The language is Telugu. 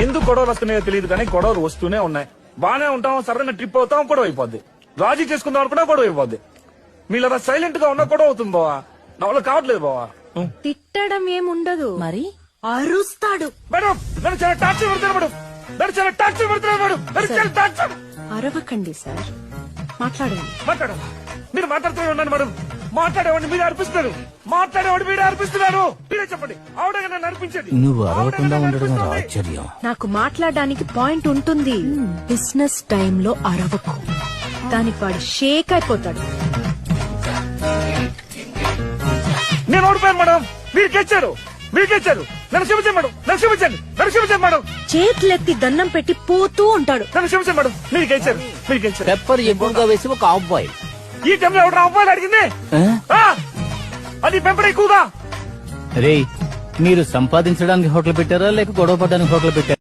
ఎందుకు గొడవలు వస్తున్నాయో తెలియదు కానీ గొడవలు వస్తూనే ఉన్నాయి. బానే ఉంటాం, సడన్ ట్రిప్ అవుతాం, గొడవ అయిపోద్ది. రాజీ చేసుకుందాం అనుకున్నా గొడవ అయిపోద్ది. మీలా సైలెంట్ గా ఉన్నా గొడవ అవుతుంది బావా. నా వల్ల కావట్లేదు బావా. తిట్టడం ఏముండదు, మరి అరుస్తాడు. మేడం నన్ను చాలా టార్చర్ పెడుతున్నాడు మేడం. నన్ను చాలా టార్చర్ పెడుతున్నాడు మేడం. నన్ను చాలా టార్చర్. అరవకండి సార్, మాట్లాడండి. మాట్లాడాలా? మీరు మాట్లాడుతూనే ఉన్నాను మేడం. మాట్లాడేవాడిని మీరే అర్పిస్తున్నారు. మాట్లాడేవాడిని మీరే అర్పిస్తున్నారు. మీరే చెప్పండి, ఆవిడగా నన్ను అర్పించండి. నువ్వు అరవకుండా ఉండడం ఆశ్చర్యం. నాకు మాట్లాడడానికి పాయింట్ ఉంటుంది. బిజినెస్ టైంలో అరవకు, దానికి వాడు షేక్ అయిపోతాడు. నేను ఓడిపోయాను మేడం. మీరు గెలిచారు, మీరు గెలిచారు. నన్ను క్షమించండి మేడం, నన్ను క్షమించండి, నన్ను క్షమించండి మేడం. చేతులెత్తి దండం పెట్టి పోతూ ఉంటాడు. నన్ను క్షమించండి మేడం, మీరు గెలిచారు, మీరు గెలిచారు. పెప్పర్ ఎక్కువగా వేసి ఒక హాఫ్ బాయ్. ఈ టైంలో ఎవరు అమ్మాయిలు అడిగింది? అది పెంపడ ఎక్కువగా. రే, మీరు సంపాదించడానికి హోటల్ పెట్టారా లేక గొడవ పడడానికి హోటల్ పెట్టారా?